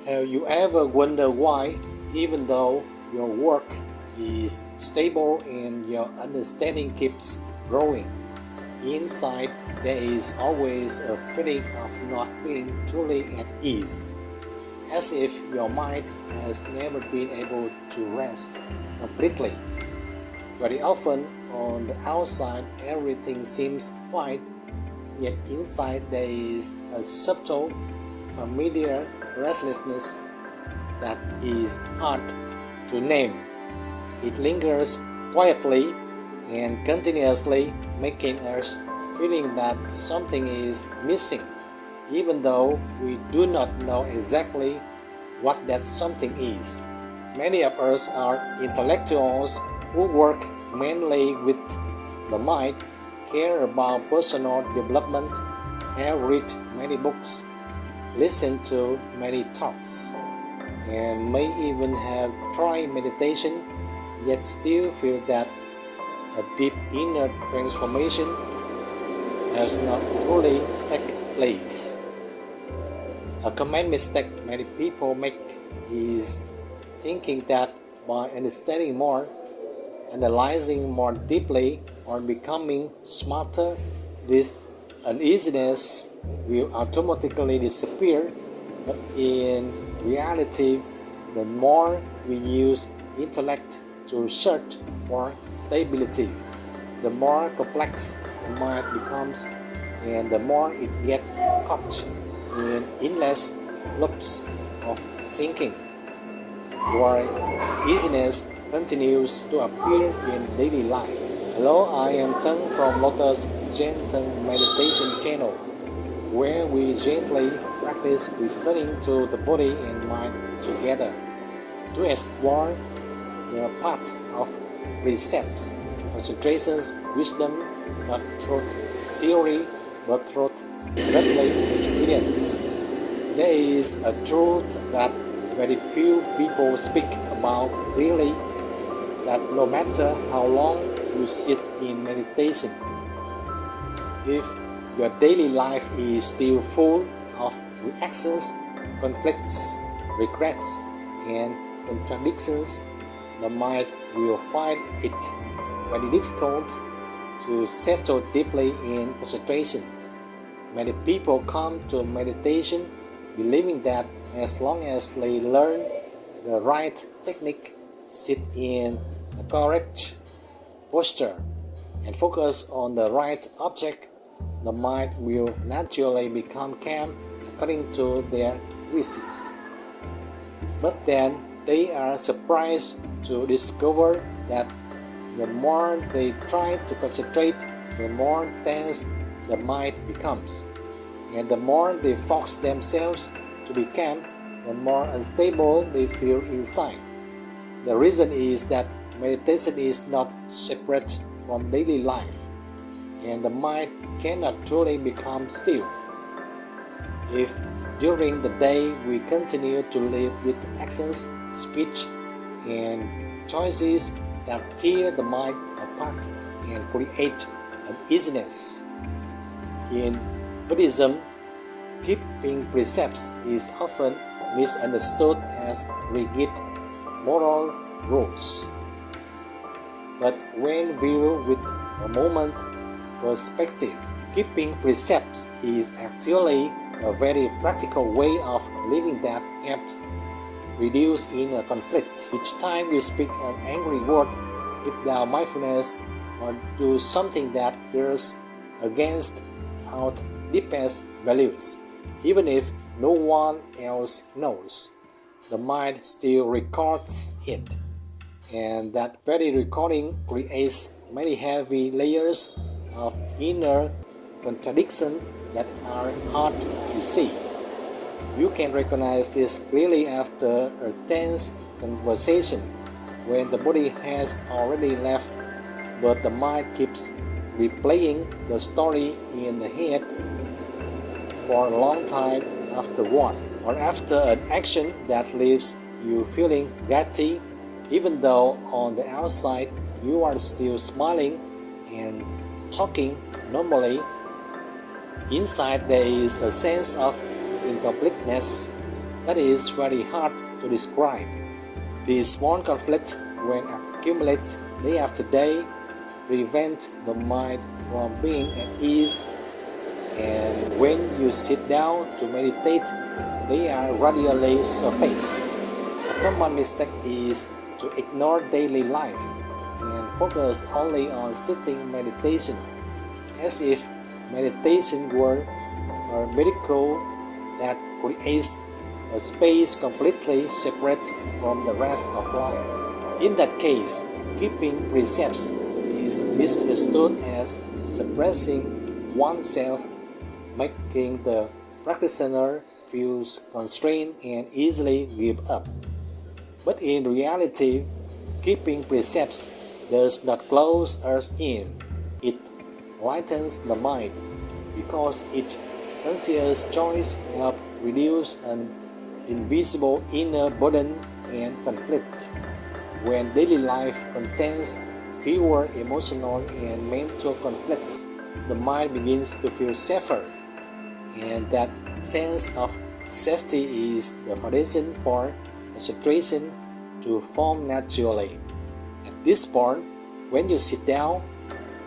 Have you ever wondered why, even though your work is stable and your understanding keeps growing, inside there is always a feeling of not being truly at ease, as if your mind has never been able to rest completely? Very often, on the outside, everything seems fine, yet inside there is a subtle, familiar restlessness that is hard to name. It lingers quietly and continuously, making us feeling that something is missing, even though we do not know exactly what that something is. Many of us are intellectuals who work mainly with the mind, care about personal development, have read many books, listened to many talks, and may even have tried meditation, yet still feel that a deep inner transformation has not truly taken place. A common mistake many people make is thinking that by understanding more, analyzing more deeply, or becoming smarter, this uneasiness will automatically disappear. But in reality, the more we use intellect to search for stability, the more complex the mind becomes and the more it gets caught in endless loops of thinking, where easiness continues to appear in daily life. Hello, I am Teng from Lotuszentan meditation channel, where we gently practice returning to the body and mind together to explore the path of precepts, concentrations, wisdom, not through theory but through daily experience. There is a truth that very few people speak about really, that no matter how long you sit in meditation, if your daily life is still full of reactions, conflicts, regrets, and contradictions, the mind will find it very difficult to settle deeply in concentration. Many people come to meditation believing that as long as they learn the right technique, sit in the correct posture, and focus on the right object, the mind will naturally become calm according to their wishes. But then they are surprised to discover that the more they try to concentrate, the more tense the mind becomes, and the more they force themselves to be calm, the more unstable they feel inside. The reason is that meditation is not separate from daily life, and the mind cannot truly become still. If during the day we continue to live with actions, speech, and choices that tear the mind apart and create uneasiness. In Buddhism, keeping precepts is often misunderstood as rigid moral rules. But when viewed with a moment perspective, keeping precepts is actually a very practical way of living that helps reduce inner conflict. Each time you speak an angry word without mindfulness or do something that goes against our deepest values, even if no one else knows, the mind still records it. And that very recording creates many heavy layers of inner contradiction that are hard to see. You can recognize this clearly after a tense conversation when the body has already left, but the mind keeps replaying the story in the head for a long time afterward, or after an action that leaves you feeling guilty, even though on the outside you are still smiling and talking normally. Inside there is a sense of incompleteness, that is very hard to describe. These small conflicts, when accumulate day after day, prevent the mind from being at ease, and when you sit down to meditate, they are gradually surface. A common mistake is to ignore daily life and focus only on sitting meditation, as if meditation were a miracle that creates a space completely separate from the rest of life. In that case, keeping precepts is misunderstood as suppressing oneself, making the practitioner feel constrained and easily give up. But in reality, keeping precepts does not close us in. It lightens the mind, because each conscious choice helps reduce an invisible inner burden and conflict. When daily life contains fewer emotional and mental conflicts, the mind begins to feel safer, and that sense of safety is the foundation for concentration to form naturally. At this point, when you sit down,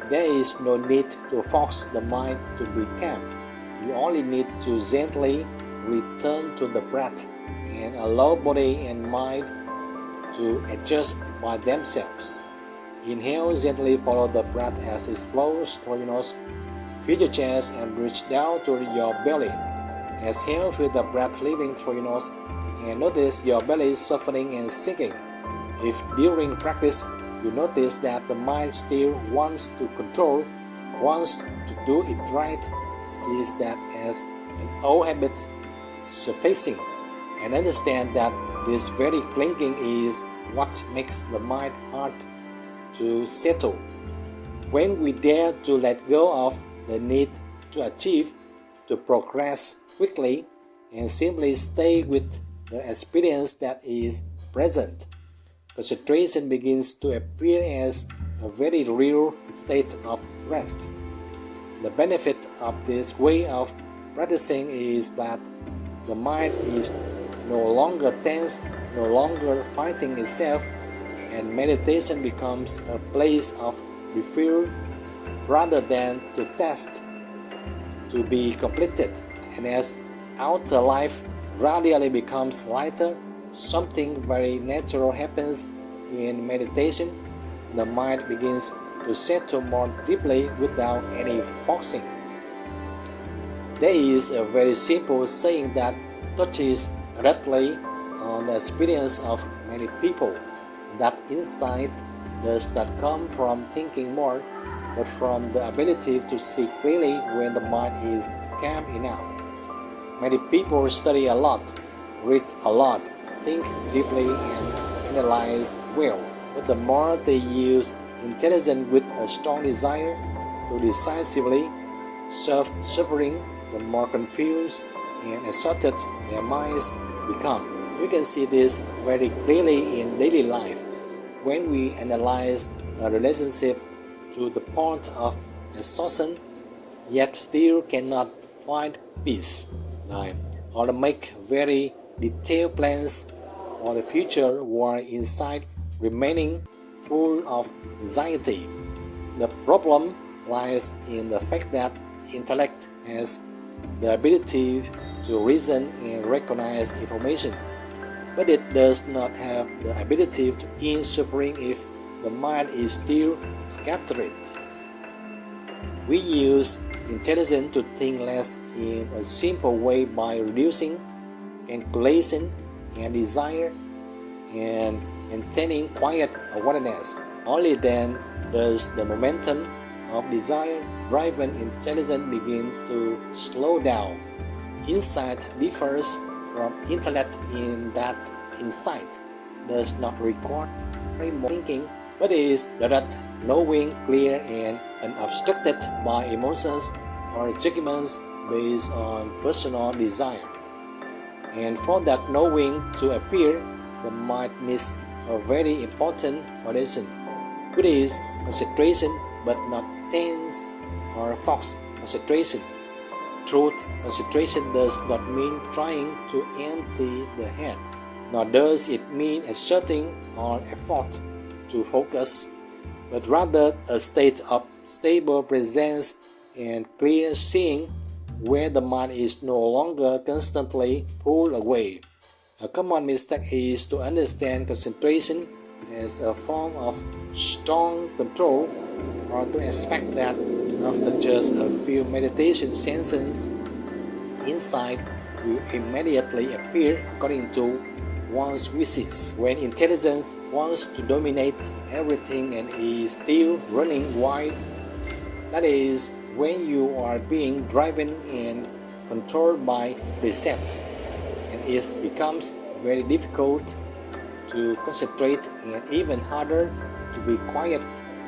there is no need to force the mind to be calm. You only need to gently return to the breath and allow body and mind to adjust by themselves. Inhale, gently follow the breath as it flows through your nose. Feel your chest and reach down to your belly. Exhale, feel the breath leaving through your nose and notice your belly softening and sinking. If during practice you notice that the mind still wants to control, wants to do it right, seize that as an old habit surfacing, and understand that this very clinging is what makes the mind hard to settle. When we dare to let go of the need to achieve, to progress quickly, and simply stay with the experience that is present, concentration begins to appear as a very real state of rest. The benefit of this way of practicing is that the mind is no longer tense, no longer fighting itself, and meditation becomes a place of refuge rather than to test, to be completed. And as outer life gradually becomes lighter, something very natural happens in meditation. The mind begins to settle more deeply without any forcing. There is a very simple saying that touches directly on the experience of many people. That insight does not come from thinking more, but from the ability to see clearly when the mind is calm enough. Many people study a lot, read a lot, think deeply, and analyze well, but the more they use intelligence with a strong desire to decisively serve suffering, the more confused and exhausted their minds become. You can see this very clearly in daily life. When we analyze a relationship to the point of exhaustion, yet still cannot find peace, or make very detailed plans for the future while inside remaining full of anxiety. The problem lies in the fact that intellect has the ability to reason and recognize information, but it does not have the ability to end suffering if the mind is still scattered. We use intelligence to think less in a simple way by reducing calculation and desire and maintaining quiet awareness. Only then does the momentum of desire-driven intelligence begin to slow down. Insight differs from intellect in that insight does not require more thinking, but is direct, knowing, clear, and unobstructed by emotions or judgments based on personal desire. And for that knowing to appear, the mind needs a very important foundation, which is concentration, but not tense or focused concentration. truth, concentration does not mean trying to empty the head, nor does it mean exerting or effort to focus, but rather a state of stable presence and clear seeing where the mind is no longer constantly pulled away. A common mistake is to understand concentration as a form of strong control, or to expect that after just a few meditation sessions, insight will immediately appear according to one's wishes. When intelligence wants to dominate everything and is still running wild, that is when you are being driven and controlled by precepts, and it becomes very difficult to concentrate and even harder to be quiet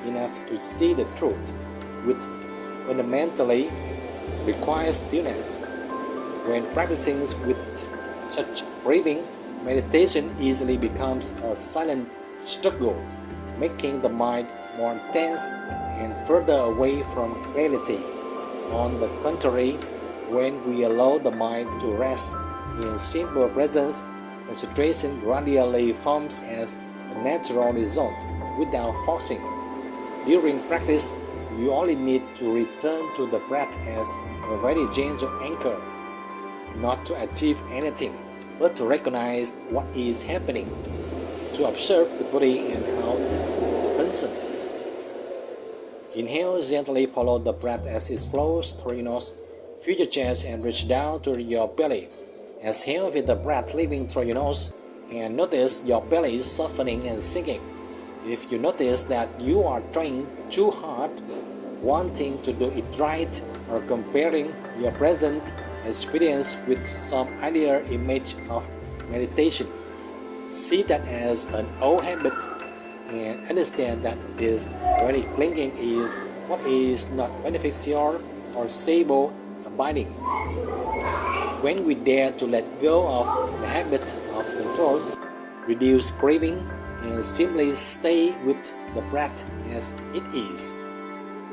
enough to see the truth, which fundamentally requires stillness. When practicing with such craving, meditation easily becomes a silent struggle, making the mind more tense and further away from clarity. On the contrary, when we allow the mind to rest in simple presence, concentration gradually forms as a natural result without forcing. During practice, you only need to return to the breath as a very gentle anchor, not to achieve anything, but to recognize what is happening, to observe the body and how it functions. Inhale, gently follow the breath as it flows through your nose. Fill your chest and reach down to your belly. Exhale with the breath leaving through your nose, and notice your belly softening and sinking. If you notice that you are trying too hard, wanting to do it right, or comparing your present experience with some ideal image of meditation, see that as an old habit and understand that this very clinging is what is not beneficial or stable abiding. When we dare to let go of the habit of control, reduce craving, and simply stay with the breath as it is,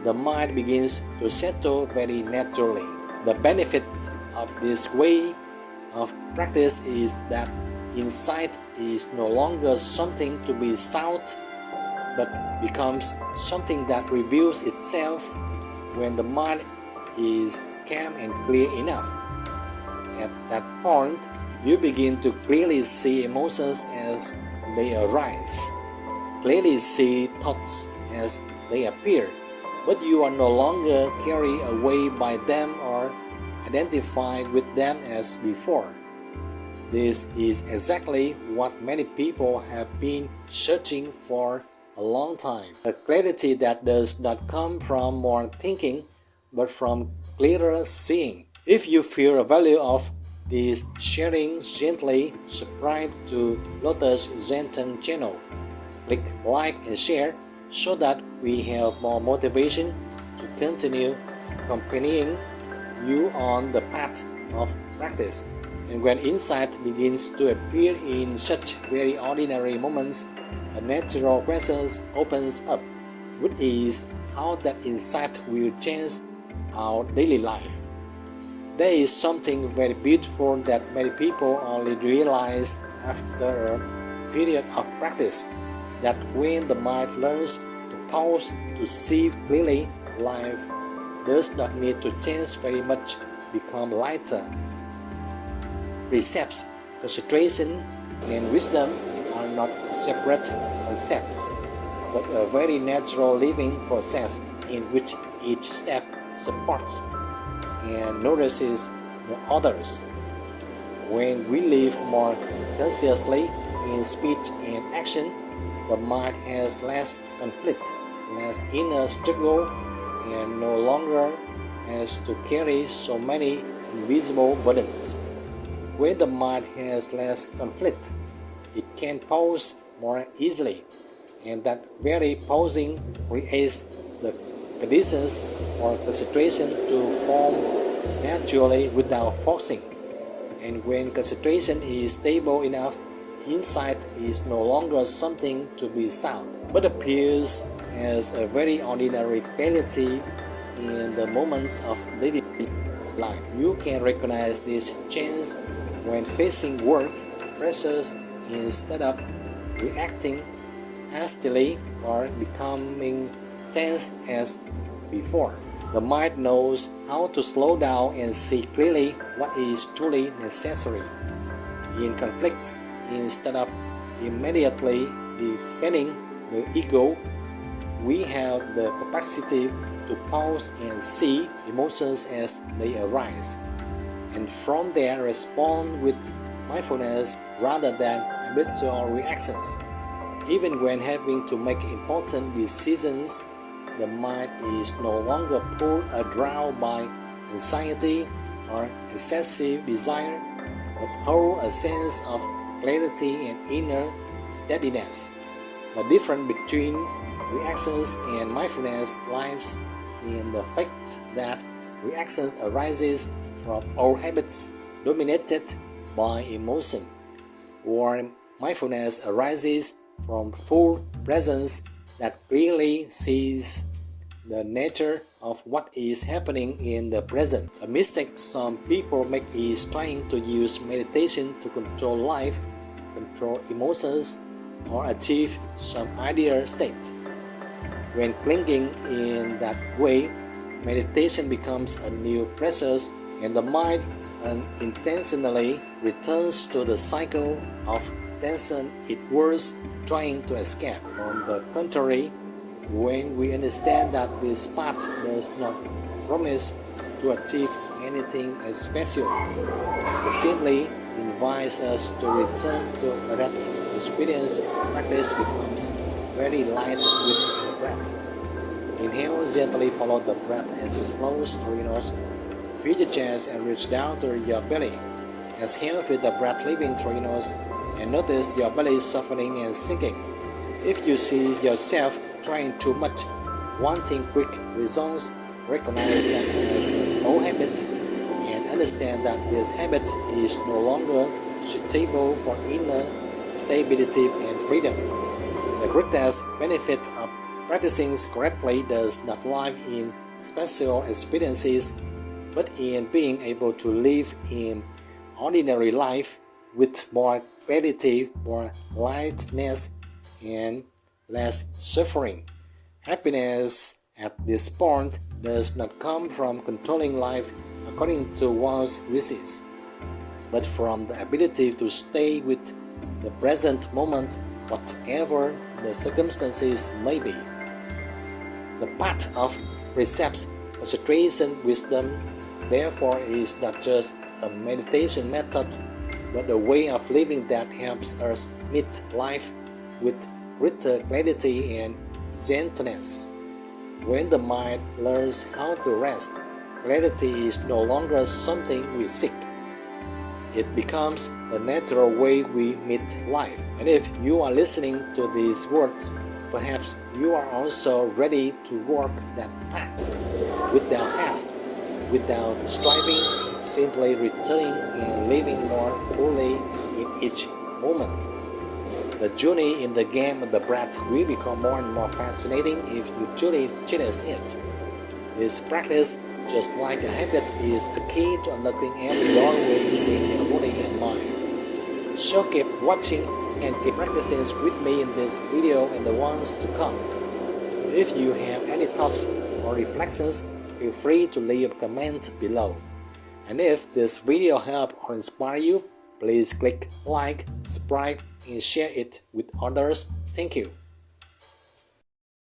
the mind begins to settle very naturally. The benefit of this way of practice is that insight is no longer something to be sought, but becomes something that reveals itself when the mind is calm and clear enough. At that point, you begin to clearly see emotions as they arise, clearly see thoughts as they appear, but you are no longer carried away by them or identified with them as before. This is exactly what many people have been searching for a long time. A clarity that does not come from more thinking, but from clearer seeing. If you feel the value of this sharing, gently subscribe to Lotuszentan channel. Click like and share so that we have more motivation to continue accompanying you on the path of practice. And when insight begins to appear in such very ordinary moments, a natural question opens up, which is how that insight will change our daily life. There is something very beautiful that many people only realize after a period of practice, that when the mind learns to pause to see clearly, life does not need to change very much, become lighter. Precepts, concentration, and wisdom are not separate concepts, but a very natural living process in which each step supports and nourishes the others. When we live more consciously in speech and action, the mind has less conflict, less inner struggle, and no longer has to carry so many invisible burdens. When the mind has less conflict, it can pause more easily, and that very pausing creates the conditions for concentration to form naturally without forcing. And when concentration is stable enough, insight is no longer something to be sought, but appears as a very ordinary reality in the moments of daily life. life. You can recognize this change when facing work pressures instead of reacting hastily or becoming tense as before. The mind knows how to slow down and see clearly what is truly necessary. In conflicts, instead of immediately defending the ego, we have the capacity to pause and see emotions as they arise, and from there respond with mindfulness rather than habitual reactions. Even when having to make important decisions, the mind is no longer pulled around by anxiety or excessive desire, but holds a sense of clarity and inner steadiness. The difference between reactions and mindfulness lies in the fact that reactions arises from old habits dominated by emotion, or mindfulness arises from full presence that clearly sees the nature of what is happening in the present. A mistake some people make is trying to use meditation to control life, control emotions, or achieve some ideal state. When clinging in that way, meditation becomes a new pressure and the mind unintentionally returns to the cycle of tension it was trying to escape. On the contrary, when we understand that this path does not promise to achieve anything special, it simply invites us to return to that experience. Practice becomes very light with the breath. Inhale, gently follow the breath as it flows through your nose. Feel your chest and reach down to your belly. Exhale, feel the breath leaving through your nose and notice your belly softening and sinking. If you see yourself trying too much, wanting quick results, recognize that as an old habit and understand that this habit is no longer suitable for inner stability and freedom. The greatest benefit of practicing correctly does not lie in special experiences, but in being able to live in ordinary life with more clarity, more lightness, and less suffering. Happiness at this point does not come from controlling life according to one's wishes, but from the ability to stay with the present moment, whatever the circumstances may be. The path of precepts, concentration, wisdom, therefore, is not just a meditation method, but a way of living that helps us meet life with greater clarity and gentleness. When the mind learns how to rest, clarity is no longer something we seek. It becomes the natural way we meet life. And if you are listening to these words, perhaps you are also ready to walk that path without haste, without striving, simply returning and living more fully in each moment. The journey in the game of the breath will become more and more fascinating if you truly cherish it. This practice, just like a habit, is the key to unlocking every doorway in your body and mind. So keep watching and keep practicing with me in this video and the ones to come. If you have any thoughts or reflections, feel free to leave a comment below. And if this video helped or inspired you, please click like, subscribe, and share it with others. Thank you.